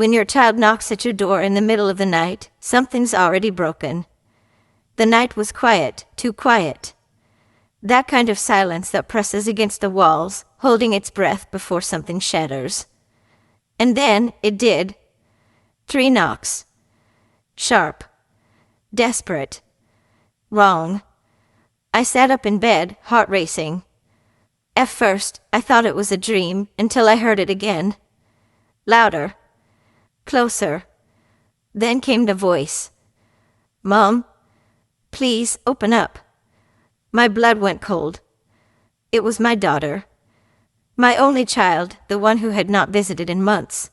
When your child knocks at your door in the middle of the night, something's already broken. The night was quiet, too quiet. That kind of silence that presses against the walls, holding its breath before something shatters. And then, it did. 3 knocks. Sharp. Desperate. Wrong. I sat up in bed, heart racing. At first, I thought it was a dream, until I heard it again. Louder. Closer. Then came the voice. "Mom, please, open up." My blood went cold. It was my daughter. My only child, the one who had not visited in months.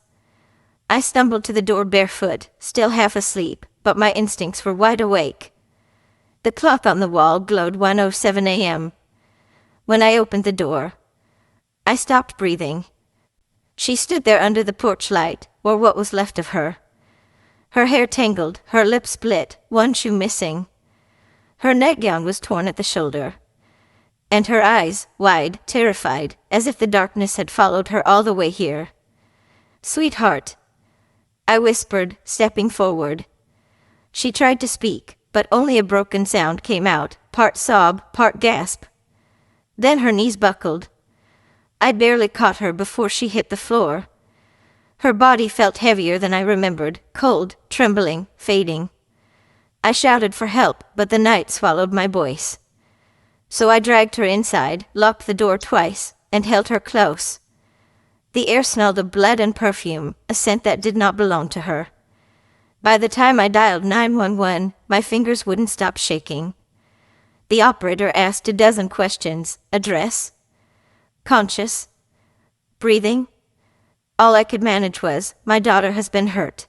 I stumbled to the door barefoot, still half asleep, but my instincts were wide awake. The clock on the wall glowed 1:07 a.m. When I opened the door, I stopped breathing. She stood there under the porch light, or what was left of her. Her hair tangled, her lips split, one shoe missing. Her nightgown was torn at the shoulder. And her eyes, wide, terrified, as if the darkness had followed her all the way here. "Sweetheart," I whispered, stepping forward. She tried to speak, but only a broken sound came out, part sob, part gasp. Then her knees buckled. I barely caught her before she hit the floor. Her body felt heavier than I remembered, cold, trembling, fading. I shouted for help, but the night swallowed my voice. So I dragged her inside, locked the door twice, and held her close. The air smelled of blood and perfume, a scent that did not belong to her. By the time I dialed 911, my fingers wouldn't stop shaking. The operator asked a dozen questions. Address? Conscious? Breathing? All I could manage was, "My daughter has been hurt.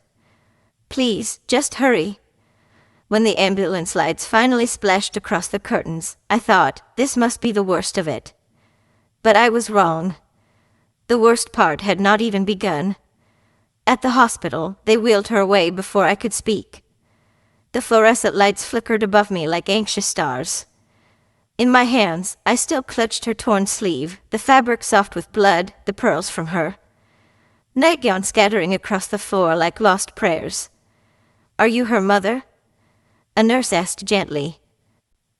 Please, just hurry." When the ambulance lights finally splashed across the curtains, I thought, this must be the worst of it. But I was wrong. The worst part had not even begun. At the hospital, they wheeled her away before I could speak. The fluorescent lights flickered above me like anxious stars. In my hands, I still clutched her torn sleeve, the fabric soft with blood, the pearls from her nightgown scattering across the floor like lost prayers. "Are you her mother?" a nurse asked gently.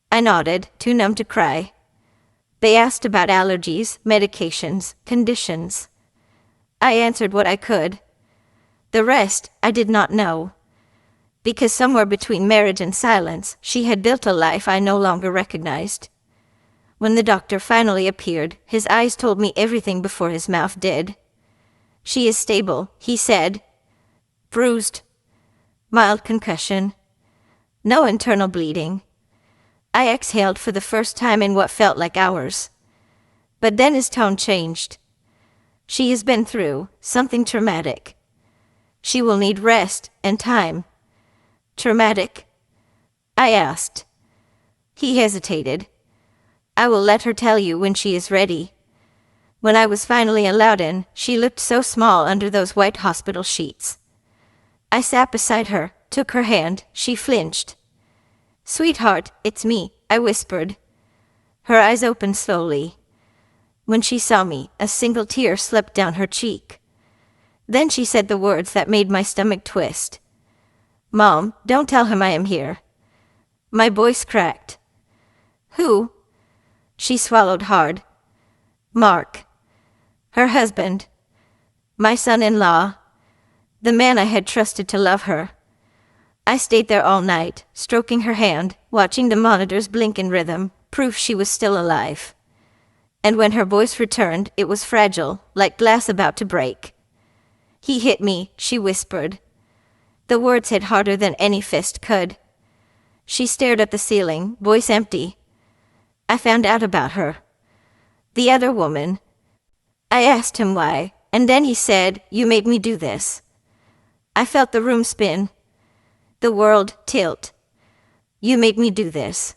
I nodded, too numb to cry. They asked about allergies, medications, conditions. I answered what I could. The rest, I did not know. Because somewhere between marriage and silence, she had built a life I no longer recognized. When the doctor finally appeared, his eyes told me everything before his mouth did. "She is stable," he said. "Bruised. Mild concussion. No internal bleeding." I exhaled for the first time in what felt like hours. But then his tone changed. "She has been through something traumatic. She will need rest and time." "Traumatic?" I asked. He hesitated. "I will let her tell you when she is ready." When I was finally allowed in, she looked so small under those white hospital sheets. I sat beside her, took her hand, she flinched. "Sweetheart, it's me," I whispered. Her eyes opened slowly. When she saw me, a single tear slipped down her cheek. Then she said the words that made my stomach twist. "Mom, don't tell him I am here." My voice cracked. "Who?" She swallowed hard. "Mark. Her husband. My son-in-law. The man I had trusted to love her." I stayed there all night, stroking her hand, watching the monitors blink in rhythm, proof she was still alive. And when her voice returned, it was fragile, like glass about to break. "He hit me," she whispered. The words hit harder than any fist could. She stared at the ceiling, voice empty. I found out about her. The other woman. I asked him why, and then he said, "You made me do this." I felt the room spin. The world tilt. "You made me do this."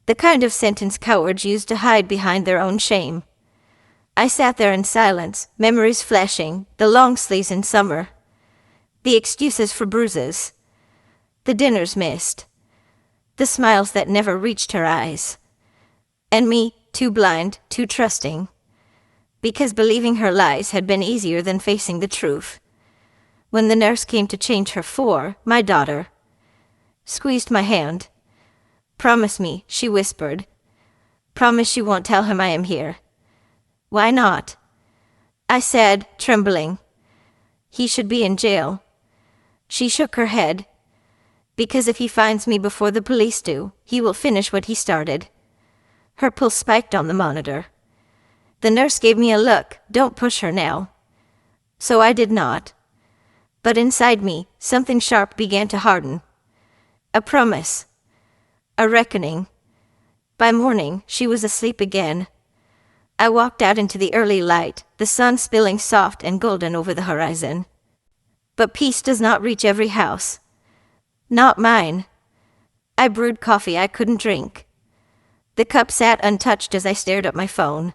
The kind of sentence cowards use to hide behind their own shame. I sat there in silence, memories flashing, the long sleeves in summer. The excuses for bruises. The dinners missed. The smiles that never reached her eyes. And me, too blind, too trusting. Because believing her lies had been easier than facing the truth. when the nurse came to change her for my daughter. Squeezed my hand. "Promise me," she whispered. "Promise you won't tell him I am here." "Why not?" I said, trembling. "He should be in jail." She shook her head. "Because if he finds me before the police do, he will finish what he started." Her pulse spiked on the monitor. The nurse gave me a look. "Don't push her now." So I did not. But inside me, something sharp began to harden. A promise. A reckoning. By morning, she was asleep again. I walked out into the early light, the sun spilling soft and golden over the horizon. But peace does not reach every house. Not mine. I brewed coffee I couldn't drink. The cup sat untouched as I stared at my phone.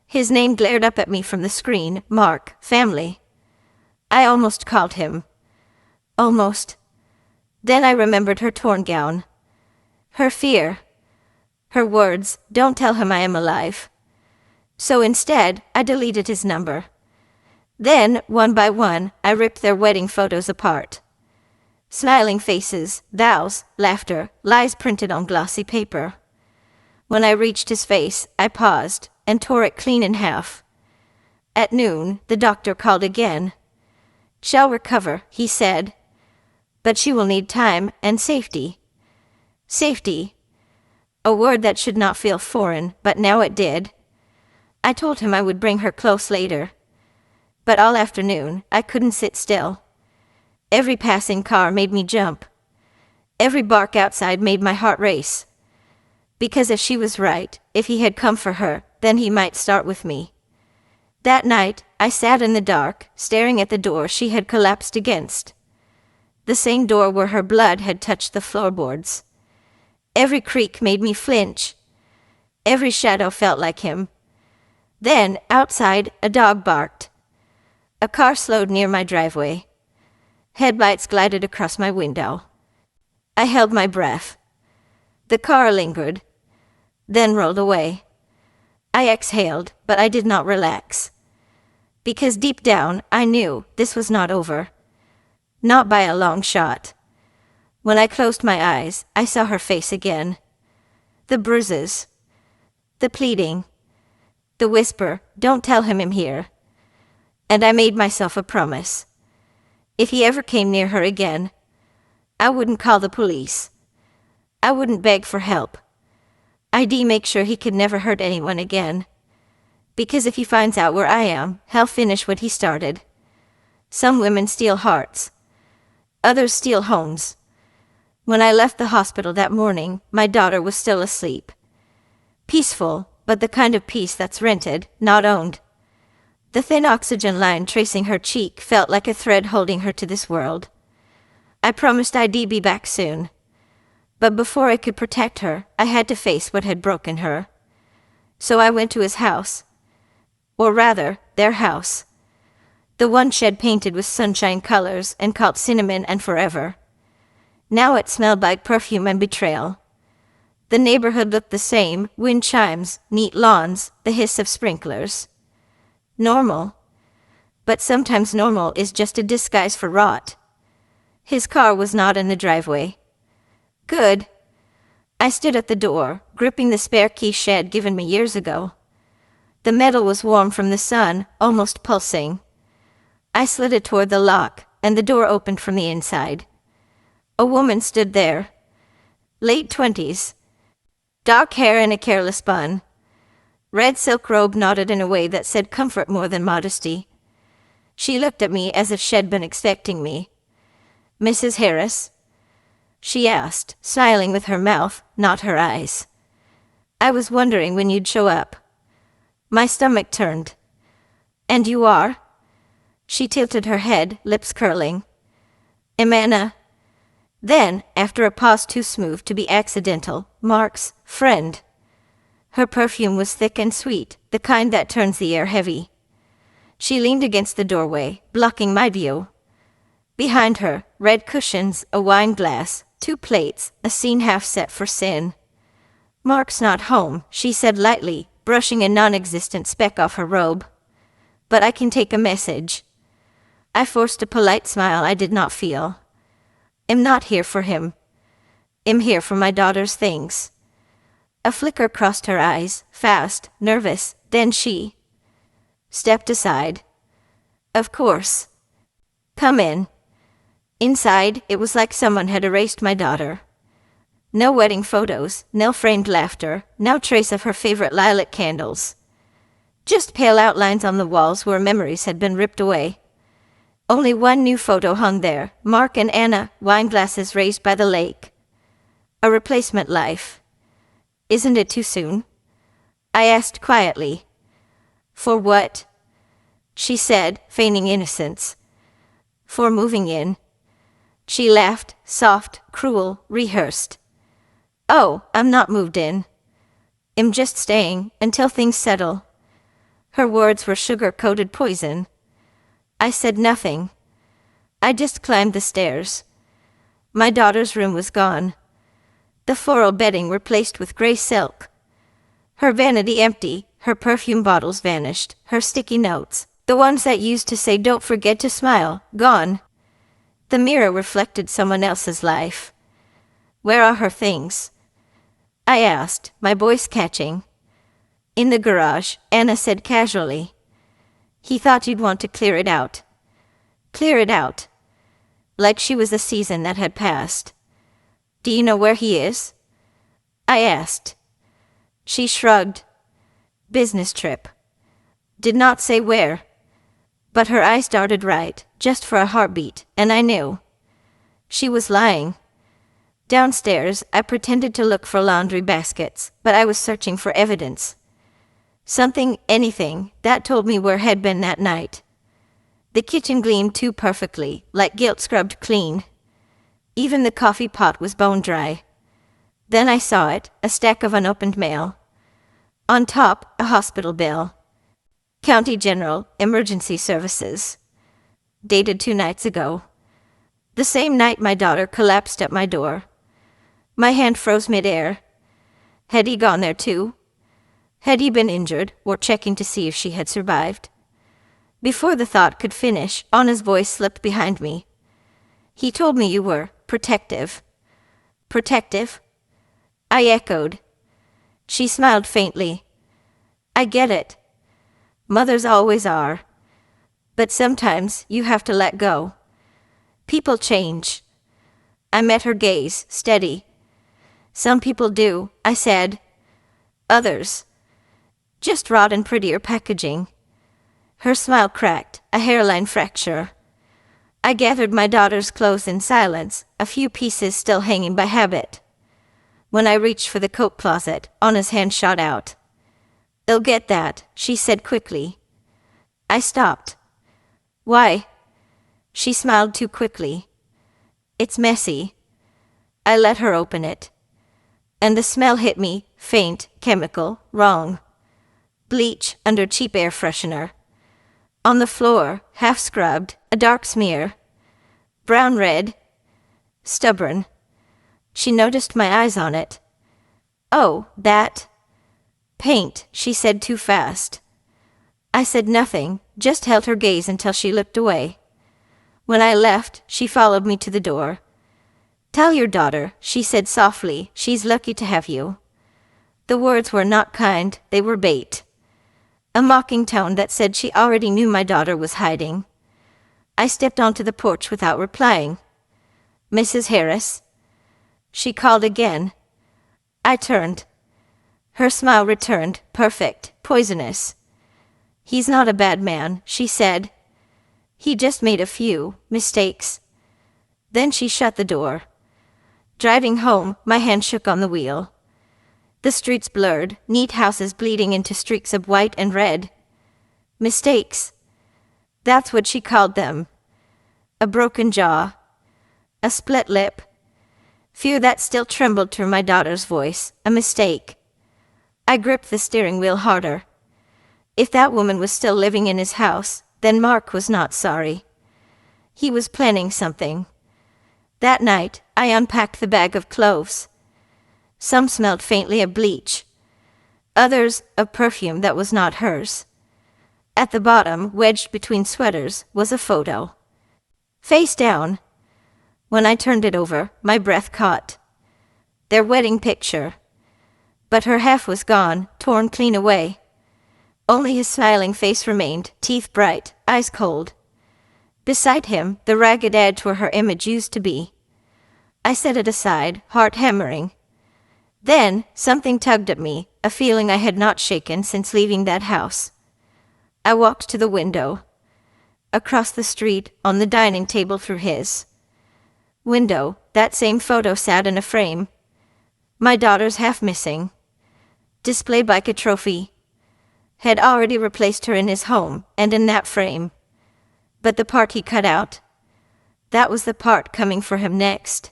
His name glared up at me from the screen. Mark, family. I almost called him. Almost. Then I remembered her torn gown. Her fear. Her words, "Don't tell him I am alive." So instead, I deleted his number. Then, one by one, I ripped their wedding photos apart. Smiling faces, vows, laughter, lies printed on glossy paper. When I reached his face, I paused and tore it clean in half. At noon, the doctor called again. "Shall recover," he said. "But she will need time and safety." Safety. A word that should not feel foreign, but now it did. I told him I would bring her close later. But all afternoon, I couldn't sit still. Every passing car made me jump. Every bark outside made my heart race. Because if she was right, if he had come for her, then he might start with me. That night, I sat in the dark, staring at the door she had collapsed against. The same door where her blood had touched the floorboards. Every creak made me flinch. Every shadow felt like him. Then, outside, a dog barked. A car slowed near my driveway. Headlights glided across my window. I held my breath. The car lingered, then rolled away. I exhaled, but I did not relax. Because deep down, I knew this was not over. Not by a long shot. When I closed my eyes, I saw her face again. The bruises. The pleading. The whisper, "Don't tell him I'm here." And I made myself a promise. If he ever came near her again, I wouldn't call the police. I wouldn't beg for help. I'd make sure he could never hurt anyone again. Because if he finds out where I am, he'll finish what he started. Some women steal hearts. Others steal homes. When I left the hospital that morning, my daughter was still asleep. Peaceful, but the kind of peace that's rented, not owned. The thin oxygen line tracing her cheek felt like a thread holding her to this world. I promised I'd be back soon. But before I could protect her, I had to face what had broken her. So I went to his house. Or rather, their house. The one shed painted with sunshine colors and called Cinnamon and Forever. Now it smelled like perfume and betrayal. The neighborhood looked the same, wind chimes, neat lawns, the hiss of sprinklers. Normal. But sometimes normal is just a disguise for rot. His car was not in the driveway. Good. I stood at the door, gripping the spare key Shed given me years ago. The metal was warm from the sun, almost pulsing. I slid it toward the lock, and the door opened from the inside. A woman stood there. Late 20s. Dark hair in a careless bun. Red silk robe knotted in a way that said comfort more than modesty. She looked at me as if she'd been expecting me. "Mrs. Harris?" she asked, smiling with her mouth, not her eyes. "I was wondering when you'd show up." My stomach turned. "And you are?" She tilted her head, lips curling. "Amana." Then, after a pause too smooth to be accidental, "Mark's friend." Her perfume was thick and sweet, the kind that turns the air heavy. She leaned against the doorway, blocking my view. Behind her, red cushions, a wine glass, 2 plates, a scene half set for sin. "Mark's not home," she said lightly, brushing a non-existent speck off her robe. "But I can take a message." I forced a polite smile I did not feel. I'm not here for him. I'm here for my daughter's things. A flicker crossed her eyes, fast, nervous, then she stepped aside. Of course. Come in. Inside, it was like someone had erased my daughter. No wedding photos, no framed laughter, no trace of her favorite lilac candles. Just pale outlines on the walls where memories had been ripped away. Only one new photo hung there, Mark and Anna, wine glasses raised by the lake. A replacement life. Isn't it too soon? I asked quietly. For what? She said, feigning innocence. For moving in. She laughed, soft, cruel, rehearsed. Oh, I'm not moved in. I'm just staying until things settle. Her words were sugar-coated poison. I said nothing. I just climbed the stairs. My daughter's room was gone. The floral bedding replaced with gray silk. Her vanity empty, her perfume bottles vanished, her sticky notes, the ones that used to say don't forget to smile, gone. The mirror reflected someone else's life. Where are her things? I asked, my voice catching. In the garage, Anna said casually. He thought you'd want to clear it out. Clear it out. Like she was a season that had passed. Do you know where he is? I asked. She shrugged. Business trip. Did not say where. But her eyes darted right, just for a heartbeat, and I knew. She was lying. Downstairs, I pretended to look for laundry baskets, but I was searching for evidence. Something, anything, that told me where had been that night. The kitchen gleamed too perfectly, like guilt scrubbed clean. Even the coffee pot was bone dry. Then I saw it, a stack of unopened mail. On top, a hospital bill. County General, Emergency Services. Dated 2 nights ago. The same night my daughter collapsed at my door. My hand froze midair. Had he gone there too? Had he been injured, or checking to see if she had survived? Before the thought could finish, Anna's voice slipped behind me. He told me you were protective. Protective? I echoed. She smiled faintly. I get it. Mothers always are. But sometimes you have to let go. People change. I met her gaze, steady. Some people do, I said. Others. Just rot in prettier packaging. Her smile cracked, a hairline fracture. I gathered my daughter's clothes in silence, a few pieces still hanging by habit. When I reached for the coat closet, Anna's hand shot out. They'll get that, she said quickly. I stopped. Why? She smiled too quickly. It's messy. I let her open it. And the smell hit me, faint, chemical, wrong. Bleach under cheap air freshener. On the floor, half scrubbed, a dark smear. Brown-red. Stubborn. She noticed my eyes on it. Oh, that. Paint, she said too fast. I said nothing, just held her gaze until she looked away. When I left, she followed me to the door. Tell your daughter, she said softly, she's lucky to have you. The words were not kind, they were bait. A mocking tone that said she already knew my daughter was hiding. I stepped onto the porch without replying. Mrs. Harris? She called again. I turned. Her smile returned, perfect, poisonous. He's not a bad man, she said. He just made a few mistakes. Then she shut the door. Driving home, my hand shook on the wheel. The streets blurred, neat houses bleeding into streaks of white and red. Mistakes. That's what she called them. A broken jaw. A split lip. Fear that still trembled through my daughter's voice. A mistake. I gripped the steering wheel harder. If that woman was still living in his house, then Mark was not sorry. He was planning something. That night, I unpacked the bag of cloves. Some smelled faintly of bleach. Others of perfume that was not hers. At the bottom, wedged between sweaters, was a photo. face down. When I turned it over, my breath caught their wedding picture. But her half was gone, torn clean away. Only his smiling face remained, teeth bright, eyes cold. Beside him, the ragged edge where her image used to be. I set it aside, heart hammering. Then, something tugged at me, a feeling I had not shaken since leaving that house. I walked to the window. Across the street, on the dining table through his window, that same photo sat in a frame. My daughter's half missing. Displayed like a trophy. Had already replaced her in his home, and in that frame. But the part he cut out, that was the part coming for him next.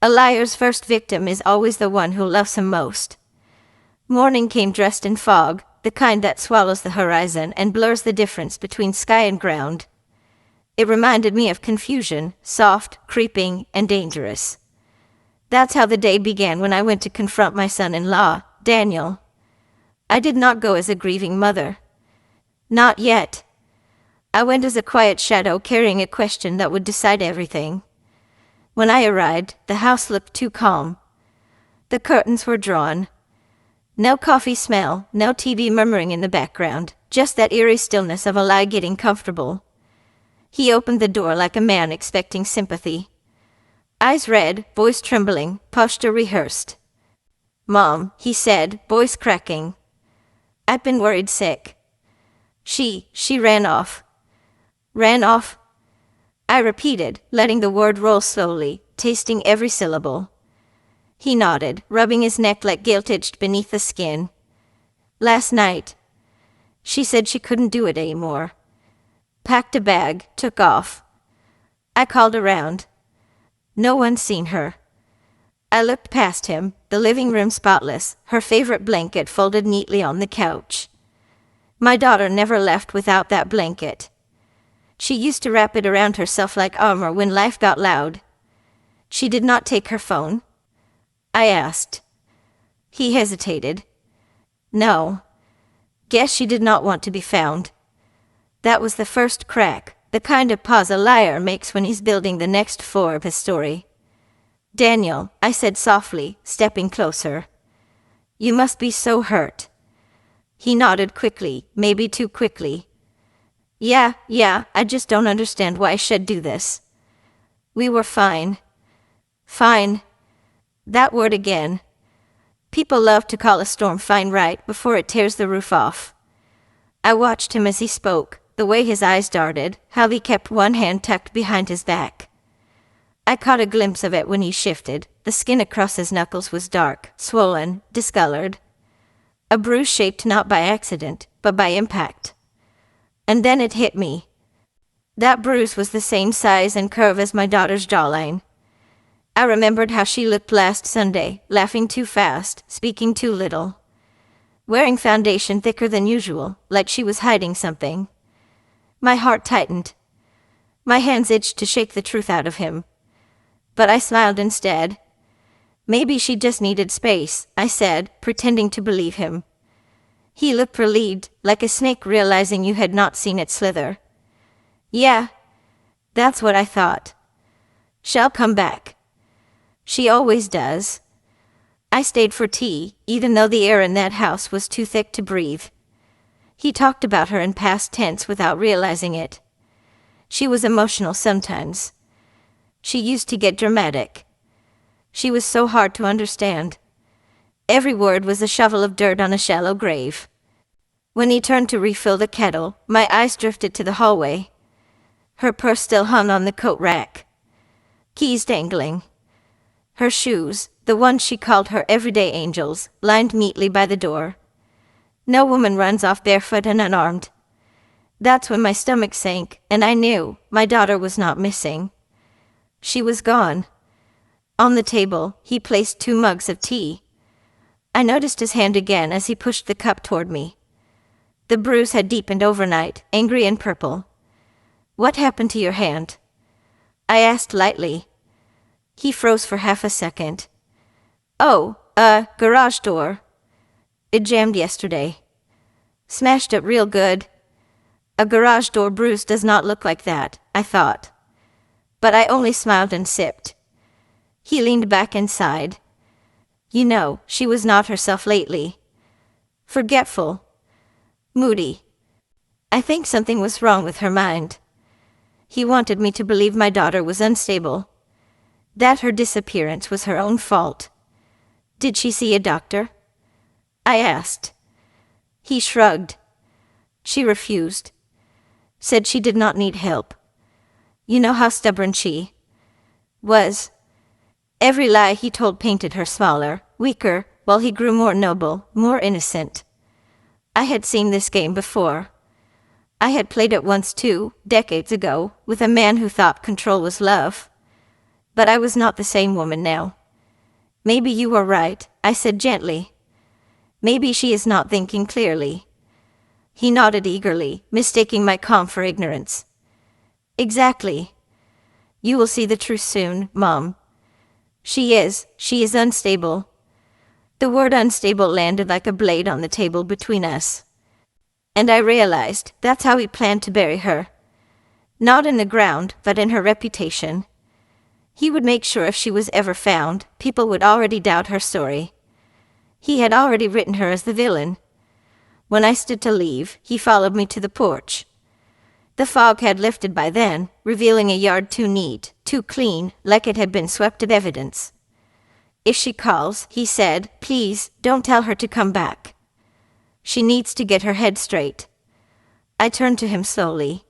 A liar's first victim is always the one who loves him most. Morning came dressed in fog, the kind that swallows the horizon and blurs the difference between sky and ground. It reminded me of confusion, soft, creeping, and dangerous. That's how the day began when I went to confront my son-in-law, Daniel. I did not go as a grieving mother. Not yet. I went as a quiet shadow carrying a question that would decide everything. When I arrived, the house looked too calm. The curtains were drawn. No coffee smell, no TV murmuring in the background, just that eerie stillness of a lie getting comfortable. He opened the door like a man expecting sympathy. Eyes red, voice trembling, posture rehearsed. "Mom," he said, voice cracking. "I've been worried sick." She ran off. Ran off? I repeated, letting the word roll slowly, tasting every syllable. He nodded, rubbing his neck like guilt itched beneath the skin. "Last night." She said she couldn't do it anymore. Packed a bag, took off. I called around. No one seen her. I looked past him, the living room spotless, her favorite blanket folded neatly on the couch. My daughter never left without that blanket. She used to wrap it around herself like armor when life got loud. She did not take her phone? I asked. He hesitated. No. Guess she did not want to be found. That was the first crack, the kind of pause a liar makes when he's building the next floor of his story. "Daniel," I said softly, stepping closer. "You must be so hurt." He nodded quickly, maybe too quickly. Yeah, I just don't understand why I should do this. We were fine. Fine. That word again. People love to call a storm fine right before it tears the roof off. I watched him as he spoke, the way his eyes darted, how he kept one hand tucked behind his back. I caught a glimpse of it when he shifted. The skin across his knuckles was dark, swollen, discolored. A bruise shaped not by accident, but by impact. And then it hit me. That bruise was the same size and curve as my daughter's jawline. I remembered how she looked last Sunday, laughing too fast, speaking too little. Wearing foundation thicker than usual, like she was hiding something. My heart tightened. My hands itched to shake the truth out of him. But I smiled instead. Maybe she just needed space, I said, pretending to believe him. He looked relieved, like a snake realizing you had not seen it slither. Yeah, that's what I thought. She'll come back. She always does. I stayed for tea, even though the air in that house was too thick to breathe. He talked about her in past tense without realizing it. She was emotional sometimes. She used to get dramatic. She was so hard to understand. Every word was a shovel of dirt on a shallow grave. When he turned to refill the kettle, my eyes drifted to the hallway. Her purse still hung on the coat rack. Keys dangling. Her shoes, the ones she called her everyday angels, lined neatly by the door. No woman runs off barefoot and unarmed. That's when my stomach sank, and I knew my daughter was not missing. She was gone. On the table, he placed 2 mugs of tea. I noticed his hand again as he pushed the cup toward me. The bruise had deepened overnight, angry and purple. "What happened to your hand?" I asked lightly. He froze for half a second. "Oh, garage door. It jammed yesterday. Smashed it real good." A garage door bruise does not look like that, I thought. But I only smiled and sipped. He leaned back and sighed. You know, she was not herself lately. Forgetful. Moody. I think something was wrong with her mind. He wanted me to believe my daughter was unstable. That her disappearance was her own fault. Did she see a doctor? I asked. He shrugged. She refused. Said she did not need help. You know how stubborn she was. Every lie he told painted her smaller, weaker, while he grew more noble, more innocent. I had seen this game before. I had played it once too, decades ago, with a man who thought control was love. But I was not the same woman now. Maybe you are right, I said gently. Maybe she is not thinking clearly. He nodded eagerly, mistaking my calm for ignorance. Exactly. You will see the truth soon, Mom. She is unstable. The word unstable landed like a blade on the table between us. And I realized that's how he planned to bury her. Not in the ground, but in her reputation. He would make sure if she was ever found, people would already doubt her story. He had already written her as the villain. When I stood to leave, he followed me to the porch. The fog had lifted by then, revealing a yard too neat, too clean, like it had been swept of evidence. If she calls, he said, please, don't tell her to come back. She needs to get her head straight. I turned to him slowly.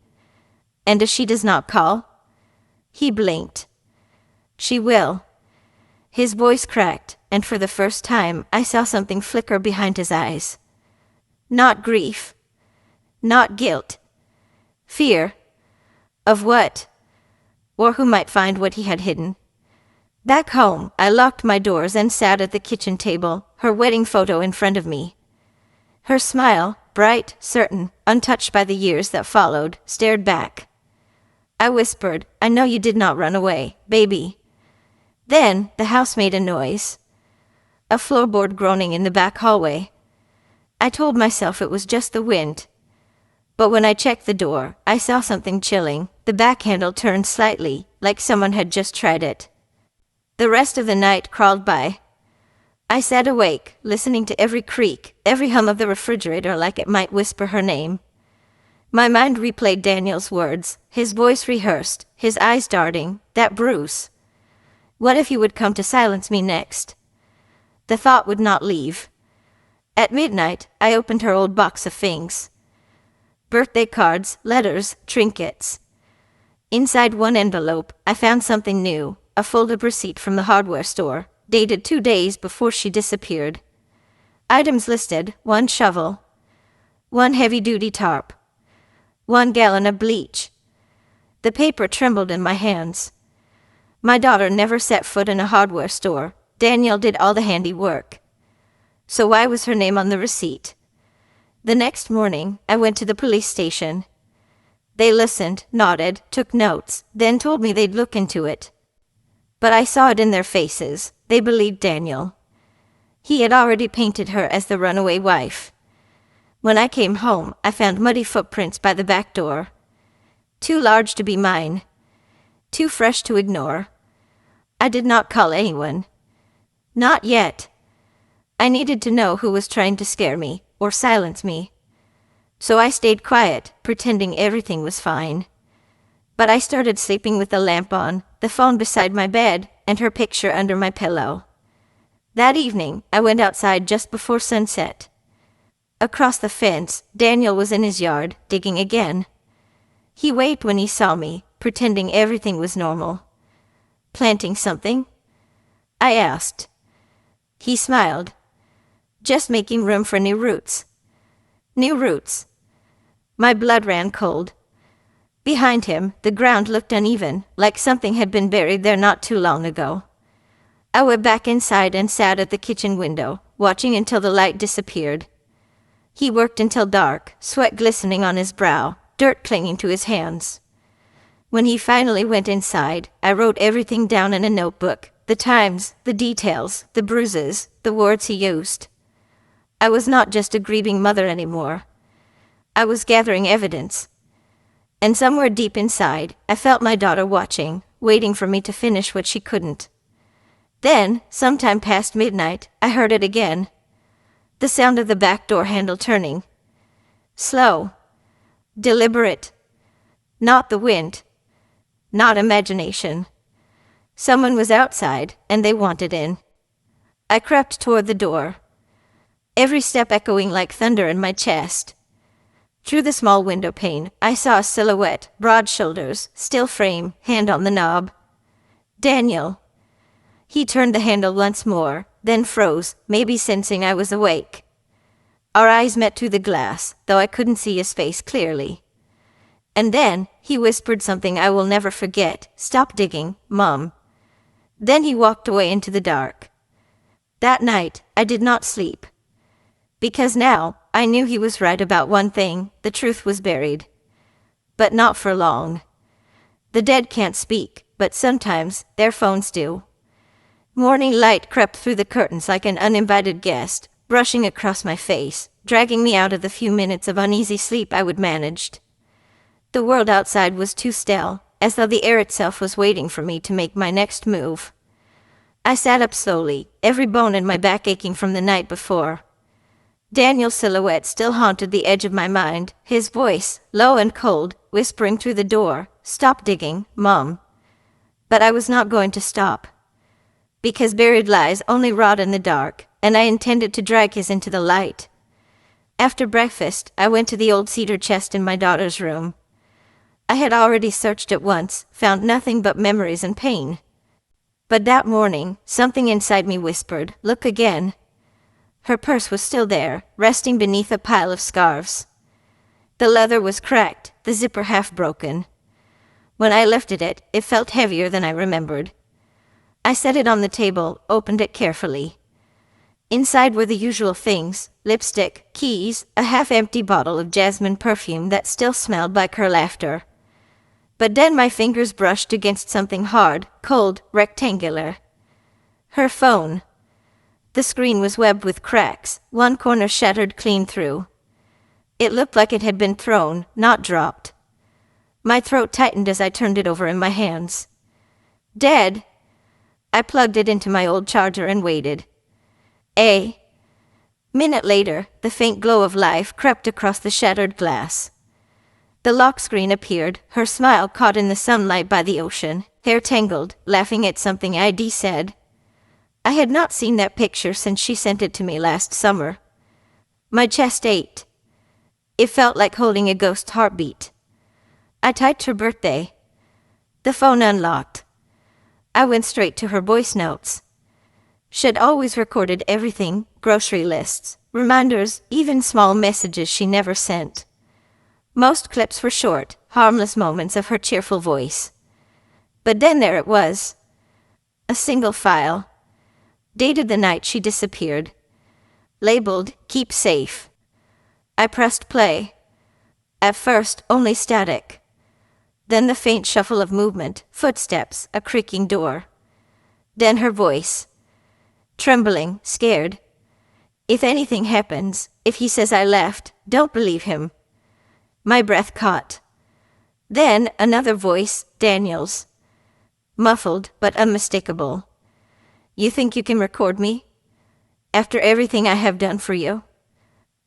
And if she does not call? He blinked. She will. His voice cracked, and for the first time I saw something flicker behind his eyes. Not grief. Not guilt. Fear. Of what? Or who might find what he had hidden. Back home, I locked my doors and sat at the kitchen table, her wedding photo in front of me. Her smile, bright, certain, untouched by the years that followed, stared back. I whispered, I know you did not run away, baby. Then the house made a noise. A floorboard groaning in the back hallway. I told myself it was just the wind. But when I checked the door, I saw something chilling. The back handle turned slightly, like someone had just tried it. The rest of the night crawled by. I sat awake, listening to every creak, every hum of the refrigerator like it might whisper her name. My mind replayed Daniel's words, his voice rehearsed, his eyes darting, that Bruce. What if he would come to silence me next? The thought would not leave. At midnight, I opened her old box of things. Birthday cards, letters, trinkets. Inside one envelope, I found something new, a folded receipt from the hardware store, dated 2 days before she disappeared. Items listed, 1 shovel, 1 heavy-duty tarp, 1 gallon of bleach. The paper trembled in my hands. My daughter never set foot in a hardware store. Daniel did all the handiwork. So why was her name on the receipt? The next morning, I went to the police station. They listened, nodded, took notes, then told me they'd look into it. But I saw it in their faces. They believed Daniel. He had already painted her as the runaway wife. When I came home, I found muddy footprints by the back door. Too large to be mine. Too fresh to ignore. I did not call anyone. Not yet. I needed to know who was trying to scare me, or silence me. So I stayed quiet, pretending everything was fine. But I started sleeping with the lamp on, the phone beside my bed, and her picture under my pillow. That evening, I went outside just before sunset. Across the fence, Daniel was in his yard, digging again. He waved when he saw me, pretending everything was normal. Planting something? I asked. He smiled. Just making room for new roots. New roots. My blood ran cold. Behind him, the ground looked uneven, like something had been buried there not too long ago. I went back inside and sat at the kitchen window, watching until the light disappeared. He worked until dark, sweat glistening on his brow, dirt clinging to his hands. When he finally went inside, I wrote everything down in a notebook, the times, the details, the bruises, the words he used. I was not just a grieving mother anymore. I was gathering evidence. And somewhere deep inside, I felt my daughter watching, waiting for me to finish what she couldn't. Then, sometime past midnight, I heard it again. The sound of the back door handle turning. Slow. Deliberate. Not the wind. Not imagination. Someone was outside, and they wanted in. I crept toward the door, every step echoing like thunder in my chest. Through the small window pane, I saw a silhouette, broad shoulders, still frame, hand on the knob. Daniel. He turned the handle once more, then froze, maybe sensing I was awake. Our eyes met through the glass, though I couldn't see his face clearly. And then, he whispered something I will never forget. Stop digging, Mom. Then he walked away into the dark. That night, I did not sleep. Because now, I knew he was right about one thing: the truth was buried. But not for long. The dead can't speak, but sometimes their phones do. Morning light crept through the curtains like an uninvited guest, brushing across my face, dragging me out of the few minutes of uneasy sleep I would managed. The world outside was too still, as though the air itself was waiting for me to make my next move. I sat up slowly, every bone in my back aching from the night before. Daniel's silhouette still haunted the edge of my mind, his voice, low and cold, whispering through the door, "Stop digging, Mom." But I was not going to stop. Because buried lies only rot in the dark, and I intended to drag his into the light. After breakfast, I went to the old cedar chest in my daughter's room. I had already searched it once, found nothing but memories and pain. But that morning, something inside me whispered, "Look again." Her purse was still there, resting beneath a pile of scarves. The leather was cracked, the zipper half broken. When I lifted it, it felt heavier than I remembered. I set it on the table, opened it carefully. Inside were the usual things: lipstick, keys, a half-empty bottle of jasmine perfume that still smelled like her laughter. But then my fingers brushed against something hard, cold, rectangular. Her phone. The screen was webbed with cracks, one corner shattered clean through. It looked like it had been thrown, not dropped. My throat tightened as I turned it over in my hands. Dead. I plugged it into my old charger and waited. A minute later, the faint glow of life crept across the shattered glass. The lock screen appeared, her smile caught in the sunlight by the ocean, hair tangled, laughing at something ID said. I had not seen that picture since she sent it to me last summer. My chest ached. It felt like holding a ghost heartbeat. I typed her birthday. The phone unlocked. I went straight to her voice notes. She'd always recorded everything: grocery lists, reminders, even small messages she never sent. Most clips were short, harmless moments of her cheerful voice. But then there it was. A single file. Dated the night she disappeared. Labeled, "Keep safe." I pressed play. At first, only static. Then the faint shuffle of movement, footsteps, a creaking door. Then her voice. Trembling, scared. "If anything happens, if he says I left, don't believe him." My breath caught. Then another voice, Daniel's. Muffled, but unmistakable. "You think you can record me? After everything I have done for you?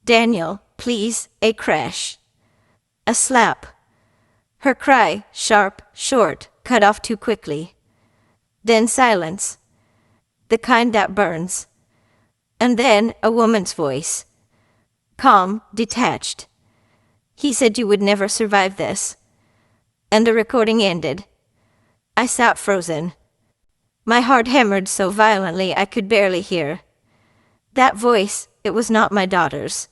Daniel, please." A crash. A slap. Her cry, sharp, short, cut off too quickly. Then silence. The kind that burns. And then a woman's voice. Calm, detached. "He said you would never survive this." And the recording ended. I sat frozen. My heart hammered so violently I could barely hear. That voice, it was not my daughter's.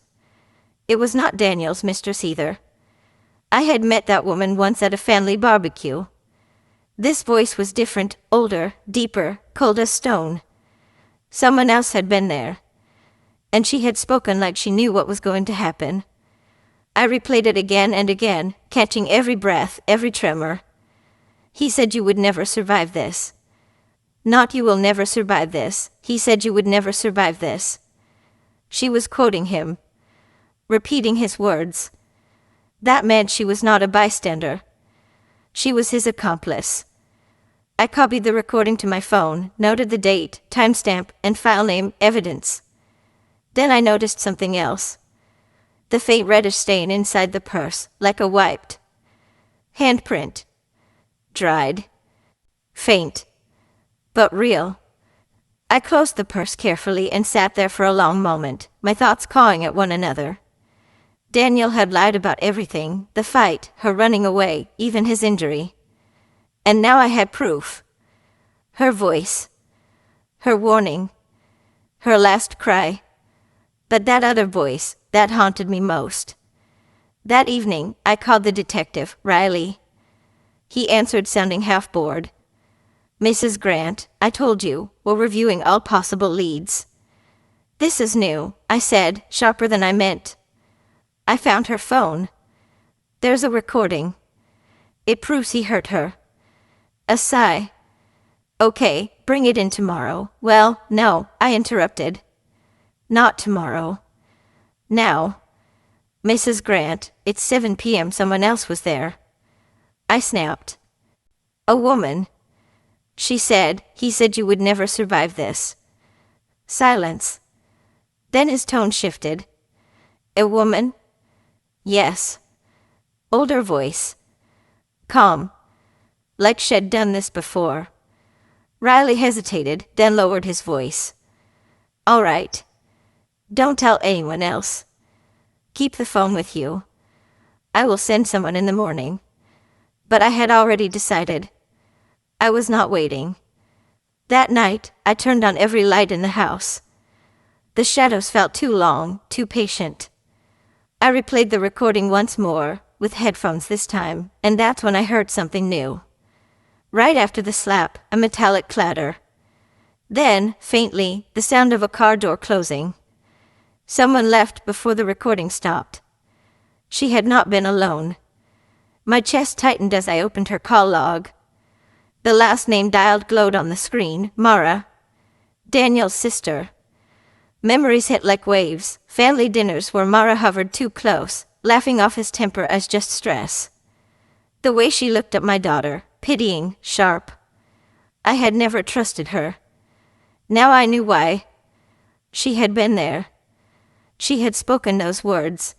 It was not Daniel's mistress either. I had met that woman once at a family barbecue. This voice was different, older, deeper, cold as stone. Someone else had been there. And she had spoken like she knew what was going to happen. I replayed it again and again, catching every breath, every tremor. "He said you would never survive this." Not "you will never survive this." He said you would never survive this. She was quoting him, repeating his words. That meant she was not a bystander. She was his accomplice. I copied the recording to my phone, noted the date, timestamp, and file name, evidence. Then I noticed something else. The faint reddish stain inside the purse, like a wiped handprint. Dried. Faint. But real. I closed the purse carefully and sat there for a long moment, my thoughts cawing at one another. Daniel had lied about everything, the fight, her running away, even his injury. And now I had proof. Her voice. Her warning. Her last cry. But that other voice, that haunted me most. That evening, I called the detective, Riley. He answered, sounding half bored. "Mrs. Grant, I told you, we're reviewing all possible leads." "This is new," I said, sharper than I meant. "I found her phone. There's a recording. It proves he hurt her." A sigh. "Okay, bring it in tomorrow." "Well, no," I interrupted. "Not tomorrow. Now." "Mrs. Grant, it's 7 p.m. Someone else was there." I snapped. "A woman." She said, "He said you would never survive this." Silence. Then his tone shifted. "A woman?" "Yes." Older voice. Calm. Like she'd done this before. Riley hesitated, then lowered his voice. "All right. Don't tell anyone else. Keep the phone with you. I will send someone in the morning." But I had already decided. I was not waiting. That night, I turned on every light in the house. The shadows felt too long, too patient. I replayed the recording once more, with headphones this time, and that's when I heard something new. Right after the slap, a metallic clatter. Then, faintly, the sound of a car door closing. Someone left before the recording stopped. She had not been alone. My chest tightened as I opened her call log. The last name dialed glowed on the screen, Mara. Daniel's sister. Memories hit like waves, family dinners where Mara hovered too close, laughing off his temper as just stress. The way she looked at my daughter, pitying, sharp. I had never trusted her. Now I knew why. She had been there. She had spoken those words.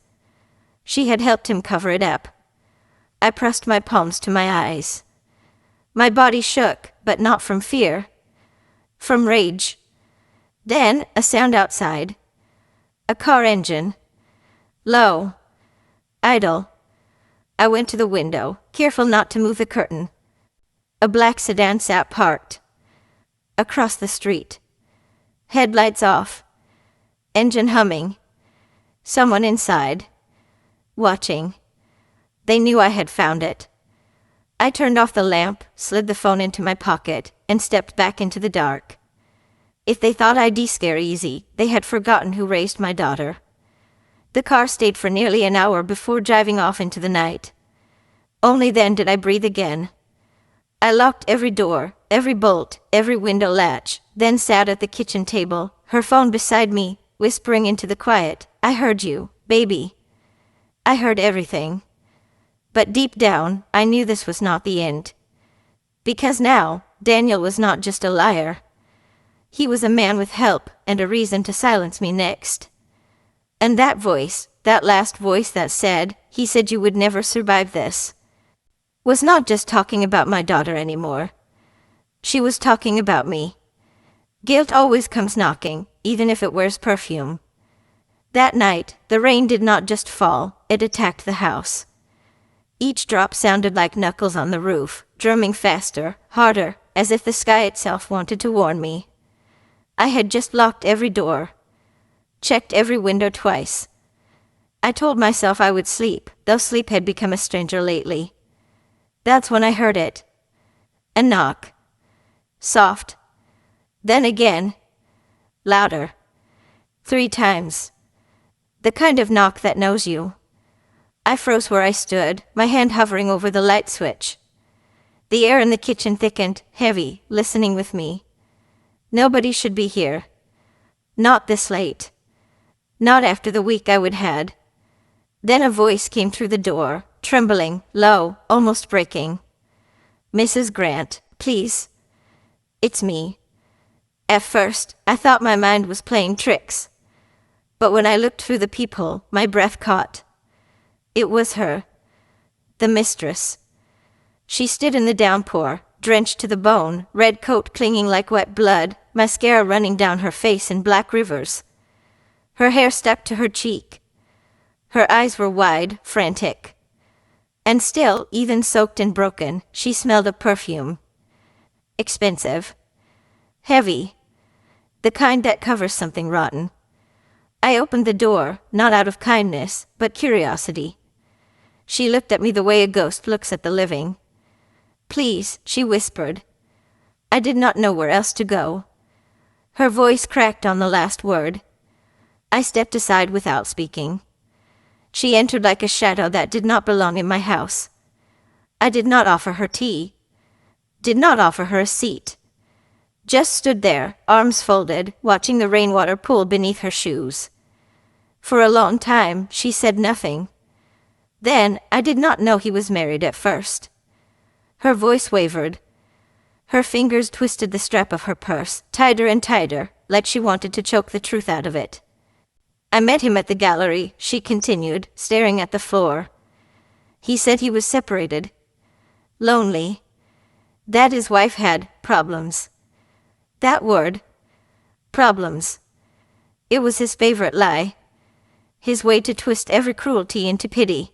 She had helped him cover it up. I pressed my palms to my eyes. My body shook, but not from fear. From rage. Then, a sound outside. A car engine. Low. Idle. I went to the window, careful not to move the curtain. A black sedan sat parked. Across the street. Headlights off. Engine humming. Someone inside. Watching. They knew I had found it. I turned off the lamp, slid the phone into my pocket, and stepped back into the dark. If they thought I'd de-scare easy, they had forgotten who raised my daughter. The car stayed for nearly an hour before driving off into the night. Only then did I breathe again. I locked every door, every bolt, every window latch, then sat at the kitchen table, her phone beside me, whispering into the quiet, "I heard you, baby." I heard everything. But deep down, I knew this was not the end. Because now, Daniel was not just a liar. He was a man with help and a reason to silence me next. And that voice, that last voice that said, "He said you would never survive this," was not just talking about my daughter anymore. She was talking about me. Guilt always comes knocking, even if it wears perfume. That night, the rain did not just fall, it attacked the house. Each drop sounded like knuckles on the roof, drumming faster, harder, as if the sky itself wanted to warn me. I had just locked every door, checked every window twice. I told myself I would sleep, though sleep had become a stranger lately. That's when I heard it. A knock. Soft. Then again. Louder. 3 times. The kind of knock that knows you. I froze where I stood, my hand hovering over the light switch. The air in the kitchen thickened, heavy, listening with me. Nobody should be here. Not this late. Not after the week I would had. Then a voice came through the door, trembling, low, almost breaking. "Mrs. Grant, please." It's me. At first, I thought my mind was playing tricks. But when I looked through the peephole, my breath caught. It was her. The mistress. She stood in the downpour, drenched to the bone, red coat clinging like wet blood, mascara running down her face in black rivers. Her hair stuck to her cheek. Her eyes were wide, frantic. And still, even soaked and broken, she smelled of perfume. Expensive. Heavy. The kind that covers something rotten. I opened the door, not out of kindness, but curiosity. She looked at me the way a ghost looks at the living. Please, she whispered. I did not know where else to go. Her voice cracked on the last word. I stepped aside without speaking. She entered like a shadow that did not belong in my house. I did not offer her tea. Did not offer her a seat. Just stood there, arms folded, watching the rainwater pool beneath her shoes. For a long time, she said nothing. Then, I did not know he was married at first. Her voice wavered. Her fingers twisted the strap of her purse, tighter and tighter, like she wanted to choke the truth out of it. I met him at the gallery, she continued, staring at the floor. He said he was separated. Lonely. That his wife had problems. That word. Problems. It was his favorite lie. His way to twist every cruelty into pity.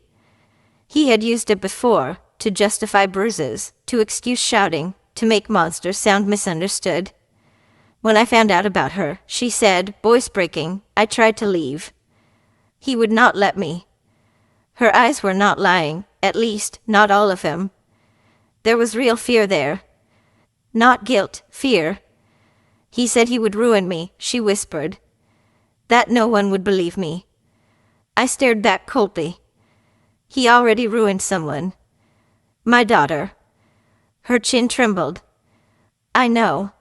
He had used it before, to justify bruises, to excuse shouting, to make monsters sound misunderstood. When I found out about her, she said, voice breaking, I tried to leave. He would not let me. Her eyes were not lying, at least, not all of them. There was real fear there. Not guilt, fear. He said he would ruin me, she whispered. That no one would believe me. I stared back coldly. He already ruined someone. My daughter. Her chin trembled. I know.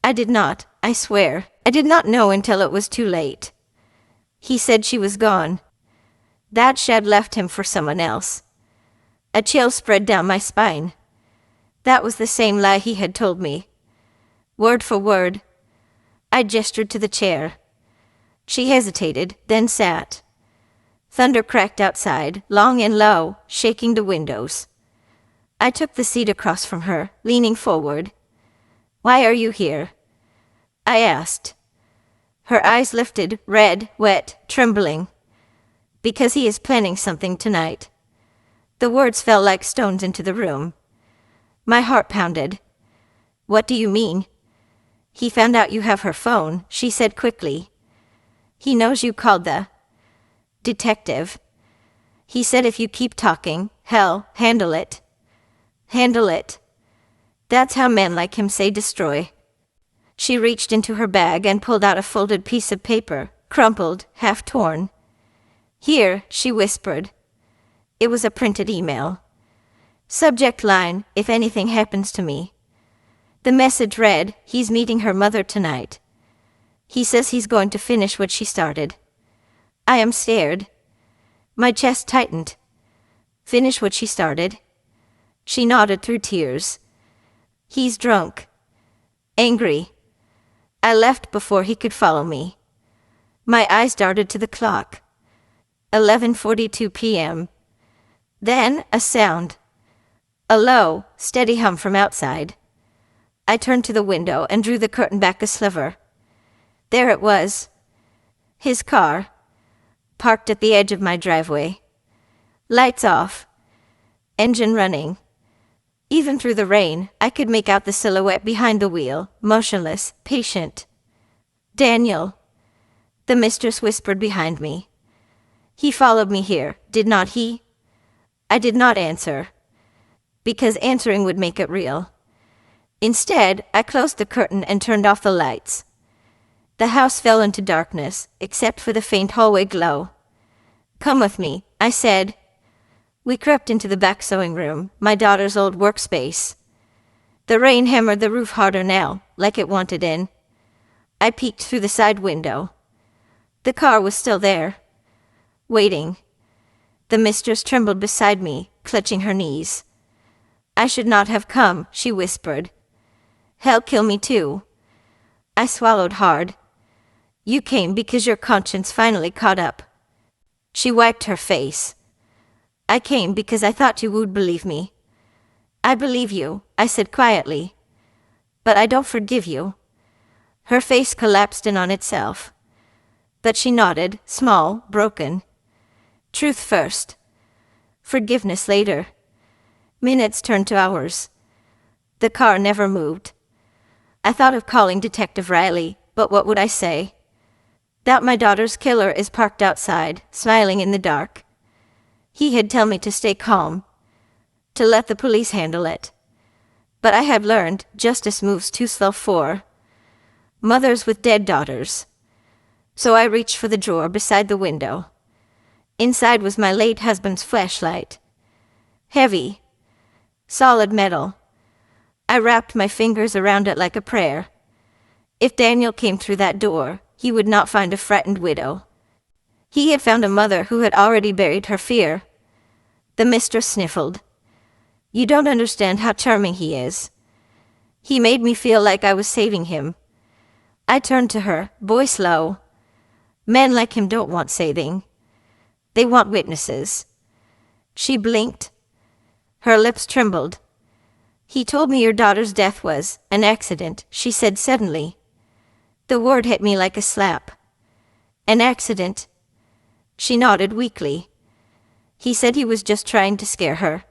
I did not, I swear. I did not know until it was too late. He said she was gone. That she had left him for someone else. A chill spread down my spine. That was the same lie he had told me. Word for word. I gestured to the chair. She hesitated, then sat. Thunder cracked outside, long and low, shaking the windows. I took the seat across from her, leaning forward. Why are you here? I asked. Her eyes lifted, red, wet, trembling. Because he is planning something tonight. The words fell like stones into the room. My heart pounded. What do you mean? He found out you have her phone, she said quickly. He knows you called the detective. He said if you keep talking, hell, handle it. Handle it. That's how men like him say destroy. She reached into her bag and pulled out a folded piece of paper, crumpled, half torn. Here, she whispered. It was a printed email. Subject line, if anything happens to me. The message read, he's meeting her mother tonight. He says he's going to finish what she started. I am scared. My chest tightened. Finish what she started. She nodded through tears. He's drunk. Angry. I left before he could follow me. My eyes darted to the clock. 11:42 p.m. Then a sound. A low, steady hum from outside. I turned to the window and drew the curtain back a sliver. There it was. His car. Parked at the edge of my driveway. Lights off. Engine running. Even through the rain, I could make out the silhouette behind the wheel, motionless, patient. Daniel. The mistress whispered behind me. He followed me here, did not he? I did not answer. Because answering would make it real. Instead, I closed the curtain and turned off the lights. The house fell into darkness, except for the faint hallway glow. Come with me, I said. We crept into the back sewing room, my daughter's old workspace. The rain hammered the roof harder now, like it wanted in. I peeked through the side window. The car was still there. Waiting. The mistress trembled beside me, clutching her knees. I should not have come, she whispered. Hell kill me too. I swallowed hard. You came because your conscience finally caught up. She wiped her face. I came because I thought you would believe me. I believe you, I said quietly. But I don't forgive you. Her face collapsed in on itself. But she nodded, small, broken. Truth first. Forgiveness later. Minutes turned to hours. The car never moved. I thought of calling Detective Riley, but what would I say? That my daughter's killer is parked outside, smiling in the dark. He had told me to stay calm, to let the police handle it. But I had learned justice moves too slow for mothers with dead daughters. So I reached for the drawer beside the window. Inside was my late husband's flashlight. Heavy, solid metal. I wrapped my fingers around it like a prayer. If Daniel came through that door, he would not find a frightened widow. He had found a mother who had already buried her fear. The mistress sniffled. You don't understand how charming he is. He made me feel like I was saving him. I turned to her, voice low. Men like him don't want saving. They want witnesses. She blinked. Her lips trembled. He told me your daughter's death was an accident, she said suddenly. The word hit me like a slap. An accident. She nodded weakly. He said he was just trying to scare her.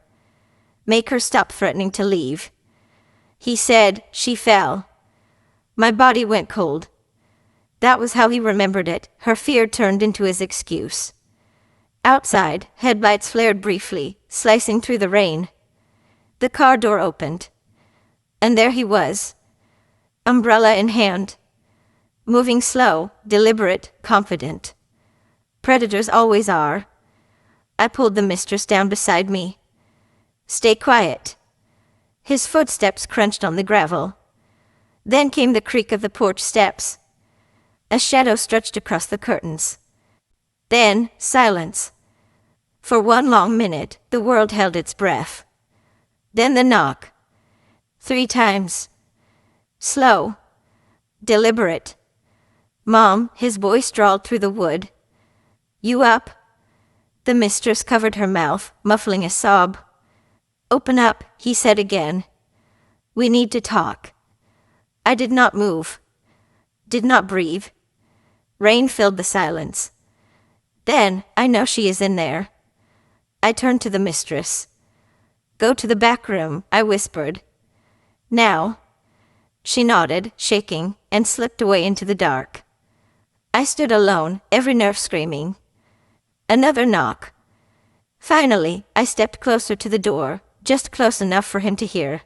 Make her stop threatening to leave. He said she fell. My body went cold. That was how he remembered it. Her fear turned into his excuse. Outside, headlights flared briefly, slicing through the rain. The car door opened. And there he was, umbrella in hand, moving slow, deliberate, confident. Predators always are. I pulled the mistress down beside me. Stay quiet. His footsteps crunched on the gravel. Then came the creak of the porch steps. A shadow stretched across the curtains. Then, silence. For one long minute, the world held its breath. Then the knock. 3 times. Slow. Deliberate. Mom, his voice drawled through the wood. You up? The mistress covered her mouth, muffling a sob. Open up, he said again. We need to talk. I did not move. Did not breathe. Rain filled the silence. Then, I know she is in there. I turned to the mistress. Go to the back room, I whispered. Now. She nodded, shaking, and slipped away into the dark. I stood alone, every nerve screaming. Another knock. Finally, I stepped closer to the door, just close enough for him to hear.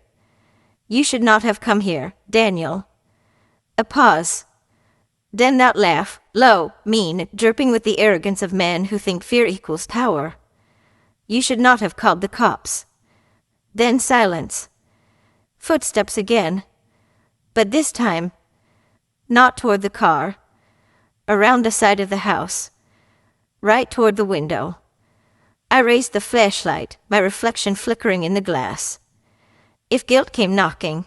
You should not have come here, Daniel. A pause. Then that laugh, low, mean, dripping with the arrogance of men who think fear equals power. You should not have called the cops. Then silence. Footsteps again. But this time, not toward the car. Around the side of the house. Right toward the window. I raised the flashlight, my reflection flickering in the glass. If guilt came knocking,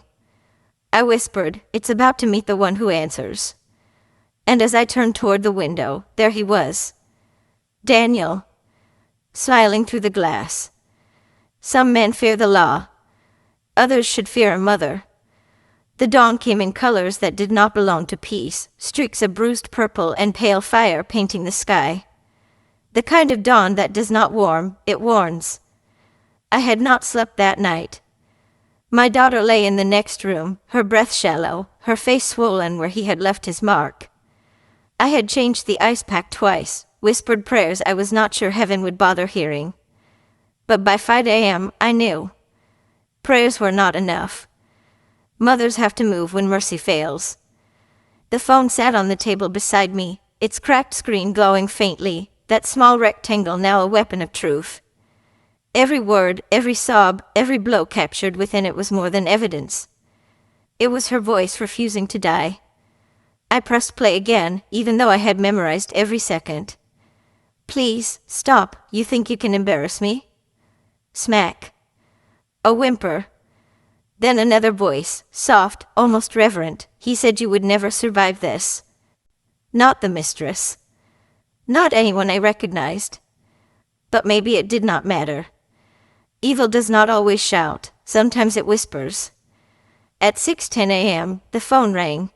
I whispered, it's about to meet the one who answers. And as I turned toward the window, there he was. Daniel. Smiling through the glass. Some men fear the law. Others should fear a mother. The dawn came in colors that did not belong to peace, streaks of bruised purple and pale fire painting the sky. The kind of dawn that does not warm, it warns. I had not slept that night. My daughter lay in the next room, her breath shallow, her face swollen where he had left his mark. I had changed the ice pack twice, whispered prayers I was not sure heaven would bother hearing. But by 5 a.m., I knew. Prayers were not enough. Mothers have to move when mercy fails. The phone sat on the table beside me, its cracked screen glowing faintly, that small rectangle now a weapon of truth. Every word, every sob, every blow captured within it was more than evidence. It was her voice refusing to die. I pressed play again, even though I had memorized every second. Please, stop, you think you can embarrass me? Smack. A whimper. Then another voice, soft, almost reverent. He said you would never survive this. Not the mistress. Not anyone I recognized. But maybe it did not matter. Evil does not always shout. Sometimes it whispers. At 6:10 a.m., the phone rang.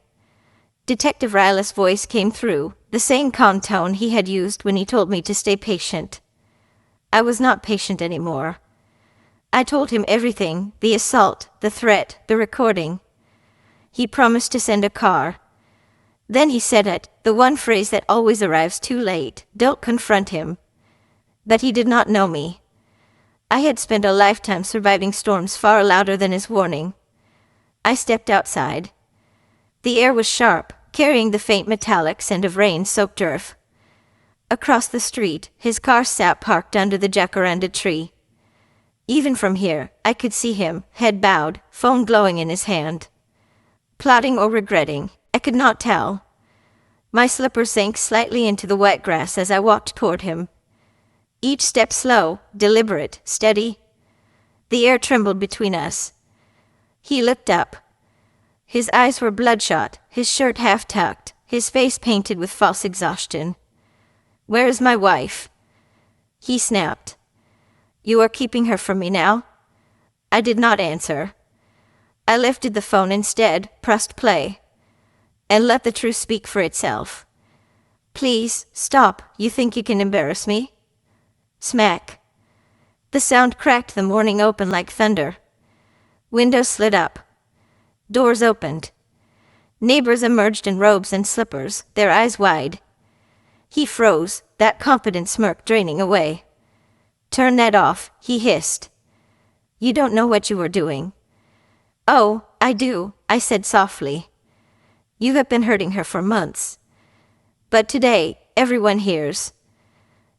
Detective Ryla's voice came through, the same calm tone he had used when he told me to stay patient. I was not patient anymore. I told him everything, the assault, the threat, the recording. He promised to send a car. Then he said it, the one phrase that always arrives too late, don't confront him. But he did not know me. I had spent a lifetime surviving storms far louder than his warning. I stepped outside. The air was sharp, carrying the faint metallic scent of rain-soaked earth. Across the street, his car sat parked under the jacaranda tree. Even from here, I could see him, head bowed, phone glowing in his hand. Plotting or regretting, I could not tell. My slippers sank slightly into the wet grass as I walked toward him. Each step slow, deliberate, steady. The air trembled between us. He looked up. His eyes were bloodshot, his shirt half-tucked, his face painted with false exhaustion. "Where is my wife?" He snapped. "You are keeping her from me now?" I did not answer. I lifted the phone instead, pressed play, and let the truth speak for itself. "Please, stop. You think you can embarrass me?" Smack. The sound cracked the morning open like thunder. Windows slid up. Doors opened. Neighbors emerged in robes and slippers, their eyes wide. He froze, that confident smirk draining away. "Turn that off," he hissed. "You don't know what you are doing." "Oh, I do," I said softly. "You have been hurting her for months. But today, everyone hears."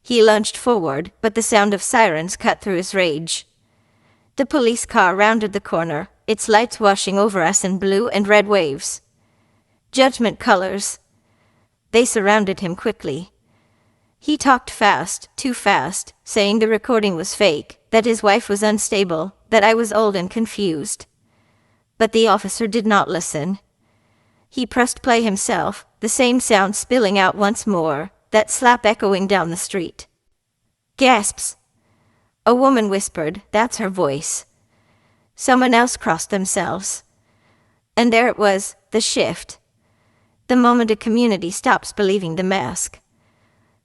He lunged forward, but the sound of sirens cut through his rage. The police car rounded the corner, its lights washing over us in blue and red waves. Judgment colors. They surrounded him quickly. He talked fast, too fast, saying the recording was fake, that his wife was unstable, that I was old and confused. But the officer did not listen. He pressed play himself, the same sound spilling out once more, that slap echoing down the street. Gasps. A woman whispered, "That's her voice." Someone else crossed themselves. And there it was, the shift. The moment a community stops believing the mask.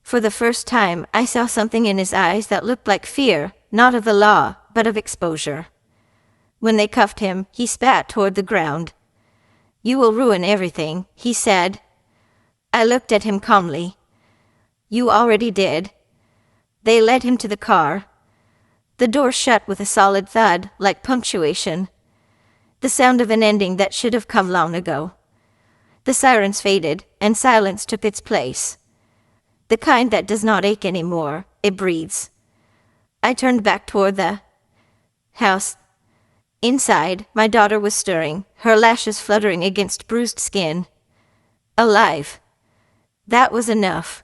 For the first time, I saw something in his eyes that looked like fear, not of the law, but of exposure. When they cuffed him, he spat toward the ground. "You will ruin everything," he said. I looked at him calmly. "You already did." They led him to the car. The door shut with a solid thud, like punctuation. The sound of an ending that should have come long ago. The sirens faded, and silence took its place. The kind that does not ache anymore, it breathes. I turned back toward the house. Inside, my daughter was stirring, her lashes fluttering against bruised skin. Alive. That was enough.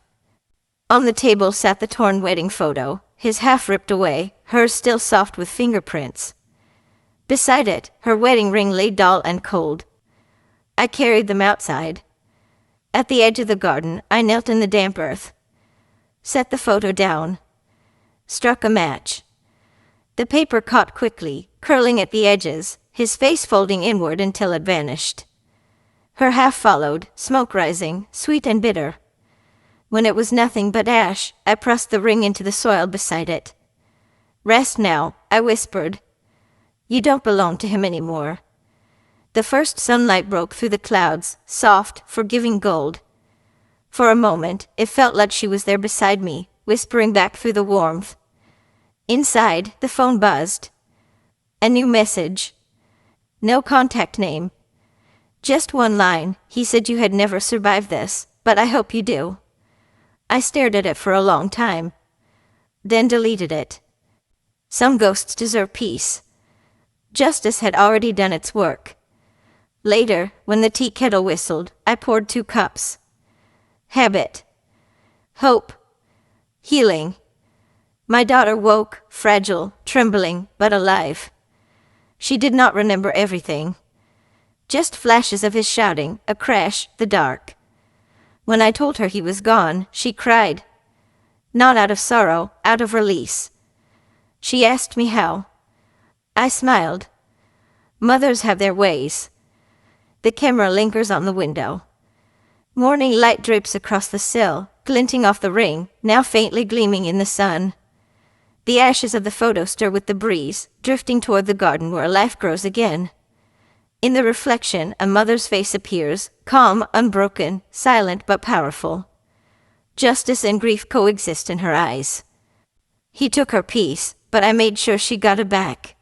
On the table sat the torn wedding photo, his half ripped away, hers still soft with fingerprints. Beside it, her wedding ring lay dull and cold. I carried them outside. At the edge of the garden, I knelt in the damp earth. Set the photo down. Struck a match. The paper caught quickly, curling at the edges, his face folding inward until it vanished. Her half followed, smoke rising, sweet and bitter. When it was nothing but ash, I pressed the ring into the soil beside it. "Rest now," I whispered. "You don't belong to him anymore." The first sunlight broke through the clouds, soft, forgiving gold. For a moment, it felt like she was there beside me, whispering back through the warmth. Inside, the phone buzzed. A new message. No contact name. Just one line. "He said you had never survived this, but I hope you do." I stared at it for a long time. Then deleted it. Some ghosts deserve peace. Justice had already done its work. Later, when the tea kettle whistled, I poured 2 cups. Habit. Hope. Healing. My daughter woke, fragile, trembling, but alive. She did not remember everything. Just flashes of his shouting, a crash, the dark. When I told her he was gone, she cried. Not out of sorrow, out of release. She asked me how. I smiled. Mothers have their ways. The camera lingers on the window. Morning light drapes across the sill, glinting off the ring, now faintly gleaming in the sun. The ashes of the photo stir with the breeze, drifting toward the garden where life grows again. In the reflection, a mother's face appears, calm, unbroken, silent but powerful. Justice and grief coexist in her eyes. He took her peace, but I made sure she got it back.